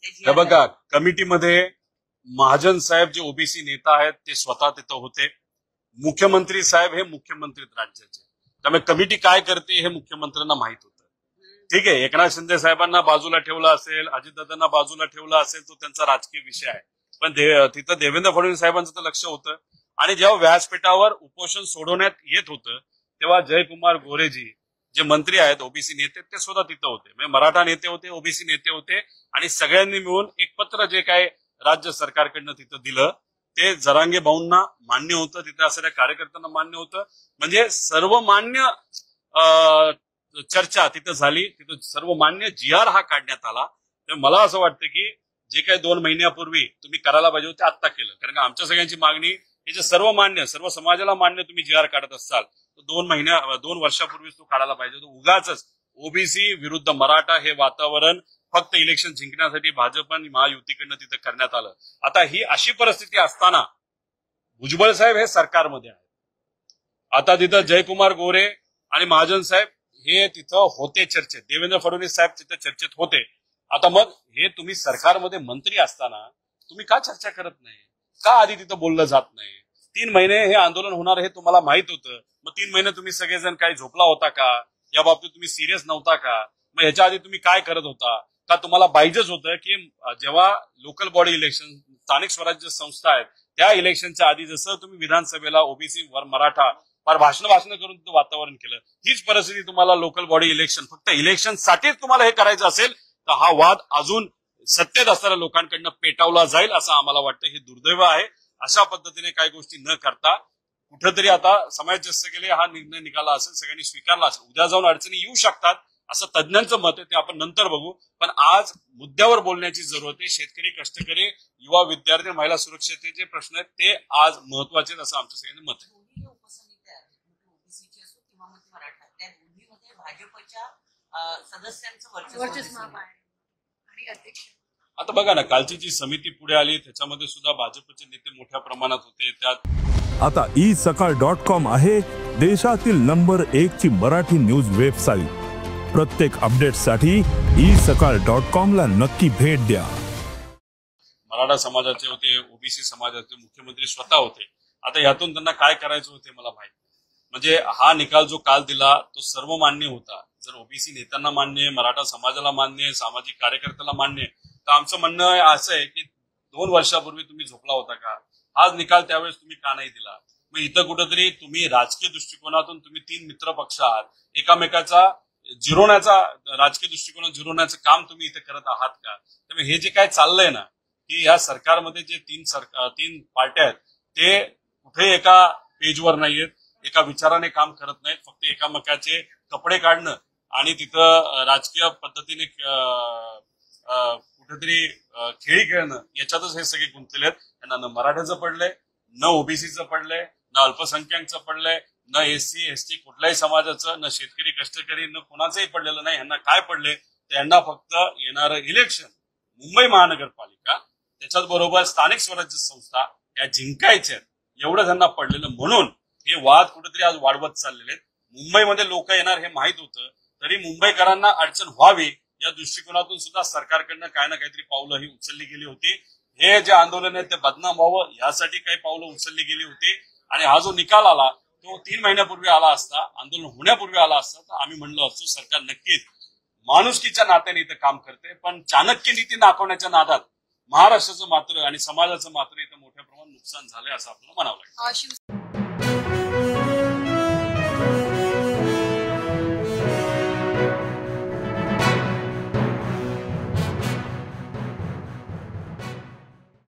हे बघा, कमिटीमध्ये महाजन साहेब जे ओबीसी नेता आहेत ते स्वतः तिथं होते. मुख्यमंत्री साहेब हे मुख्यमंत्री राज्याचे, त्यामुळे कमिटी काय करते हे मुख्यमंत्र्यांना माहित होतं. ठीक आहे, एकनाथ शिंदे साहेबांना बाजूला ठेवलं असेल, अजितदादांना बाजूला ठेवलं असेल, तो त्यांचा राजकीय विषय आहे. पण तिथं देवेंद्र फडणवीस साहेबांचं तर लक्ष होतं. आणि जेव्हा व्यासपीठावर उपोषण सोडवण्यात येत होतं तेव्हा जयकुमार गोरेजी जे मंत्री आहेत ओबीसी नेते ते सुद्धा तिथं होते. म्हणजे मराठा नेते होते, ओबीसी नेते होते, आणि सगळ्यांनी मिळून एक पत्र जे काय राज्य सरकारकडनं तिथं दिलं ते जरांगे भाऊंना मान्य होतं, तिथे असणाऱ्या कार्यकर्त्यांना मान्य होतं. म्हणजे सर्वमान्य चर्चा तिथं झाली, तिथं सर्वमान्य GR हा काढण्यात आला. तर मला असं वाटतं की जे काही 2 महिन्यापूर्वी तुम्ही करायला पाहिजे होते आत्ता केलं, कारण का आमच्या सगळ्यांची मागणी हे जे सर्व समाजाला मान्य तुम्ही GR काढत असाल तर 2 वर्षापूर्वीच तो काढायला पाहिजे होता. उगाच ओबीसी विरुद्ध मराठा हे वातावरण फक्त इलेक्शन जिंकण्यासाठी भाजप आणि महायुतीकडनं तिथं करण्यात आलं. आता ही अशी परिस्थिती असताना भुजबळ साहेब हे सरकारमध्ये आहेत. आता तिथं जयकुमार गोरे आणि महाजन साहेब हे तिथं होते चर्चेत, देवेंद्र फडणवीस साहेब तिथं चर्चेत होते. आता मग हे तुम्ही सरकारमध्ये मंत्री असताना तुम्ही का चर्चा करत नाही, का आधी तिथं बोललं जात नाही? 3 महिने हे आंदोलन होणार हे तुम्हाला माहित होतं, मग 3 महिने तुम्ही सगळेजण काही झोपला होता का? या बाबतीत तुम्ही सिरियस नव्हता का? मग ह्याच्या आधी तुम्ही काय करत होता? का तुम्हाला पाहिजेच होतं की जेव्हा लोकल बॉडी इलेक्शन स्थानिक स्वराज्य संस्था आहेत त्या इलेक्शनच्या आधी जसं तुम्ही विधानसभेला ओबीसी वर मराठा फार भाषण करून वातावरण केलं, हीच परिस्थिती तुम्हाला लोकल बॉडी इलेक्शन फक्त इलेक्शन साठीच तुम्हाला हे करायचं असेल तर हा वाद अजून सत्तेत असणाऱ्या लोकांकडनं पेटावला जाईल असं आम्हाला वाटतं. हे दुर्दैव आहे. अशा पद्धतीने काही गोष्टी न करता कुठेतरी आता समाज जसं केले हा निर्णय निघाला असेल, सगळ्यांनी स्वीकारला असेल. उद्या जाऊन अडचणी येऊ शकतात असं तज्ञांचं मत आहे, ते आपण नंतर बघू. पण आज मुद्द्यावर बोलण्याची जरूरत आहे. शेतकरी, कष्टकरी, युवा, विद्यार्थी, महिला सुरक्षेचे प्रश्न आहेत ते आज महत्वाचे असं आमच्या सगळ्यांचं मत आहे. भाजपच्या सदस्यांचं वर्चस्व आणि अध्यक्ष. आता बघा ना, कालची जी समिती पुढे आली त्याच्यामध्ये सुद्धा भाजपचे नेते मोठ्या प्रमाणात होते. त्यात आता isakal.com आहे देशातील नंबर 1 ची मराठी न्यूज वेबसाईट. प्रत्येक अपडेटसाठी isakal.com ला नक्की भेट द्या. मराठा समाजाचे होते, ओबीसी समाजाचे मुख्यमंत्री स्वतः होते. आता यातून त्यांना काय करायचं होते मला माहित. म्हणजे हा निकाल जो काल दिला तो सर्व मान्य होता. जर ओबीसी नेत्यांना मान्य, मराठा समाजाला मान्य, सामाजिक कार्यकर्त्याला मान्य, तर आमचं म्हणणं असं आहे की 2 वर्षापूर्वी तुम्ही झोपला होता का? हाच निकाल त्यावेळेस तुम्ही का नाही दिला? मग इथं कुठेतरी तुम्ही राजकीय दृष्टिकोनातून तुम्ही 3 मित्र पक्ष आहात, एकामेकाचा जिरवण्याचा, राजकीय दृष्टिकोनात जिरवण्याचं काम तुम्ही इथे करत आहात का? त्यामुळे हे जे काय चाललंय ना की या सरकारमध्ये जे 3 पार्ट्या आहेत ते कुठे एका पेजवर नाहीयेत, एका विचाराने काम करत नाहीत, फक्त एकामेकाचे कपडे काढणं आणि तिथं राजकीय पद्धतीने कुठेतरी खेळी खेळणं याच्यातच हे सगळे गुंतलेले आहेत. त्यांना न मराठ्याचं पडलंय, न ओबीसीचं पडलंय, न अल्पसंख्याकचं पडलंय, न SC ST कुठल्याही समाजाचं, न शेतकरी कष्टकरी, न कोणाचंही पडलेलं नाही. यांना काय पडले तर यांना फक्त येणारं इलेक्शन, मुंबई महानगरपालिका, त्याच्याच बरोबर स्थानिक स्वराज्य संस्था या जिंकायच्या एवढं त्यांना पडलेलं. म्हणून हे वाद कुठेतरी आज वाढवत चाललेले आहेत. मुंबईमध्ये लोक येणार हे माहित होतं, तरी मुंबईकरांना अडचण व्हावी या दृष्टिकोनातून सुद्धा सरकारकडनं काही ना काहीतरी पावलं ही उचलली गेली होती. हे जे आंदोलन आहे ते बदनाम व्हावं यासाठी काही पावलं उचलली गेली होती. आणि हा जो निकाल आला तो 3 महिन्यापूर्वी आला असता, आंदोलन होण्यापूर्वी आला असता, तर आम्ही म्हणलो असतो सरकार नक्कीच माणुसकीच्या नात्याने इथं काम करते. पण चाणक्य नीती दाखवण्याच्या नादात महाराष्ट्राचं मात्र आणि समाजाचं मात्र इथं मोठ्या प्रमाणात नुकसान झालंय असं आपल्याला म्हणावं लागेल.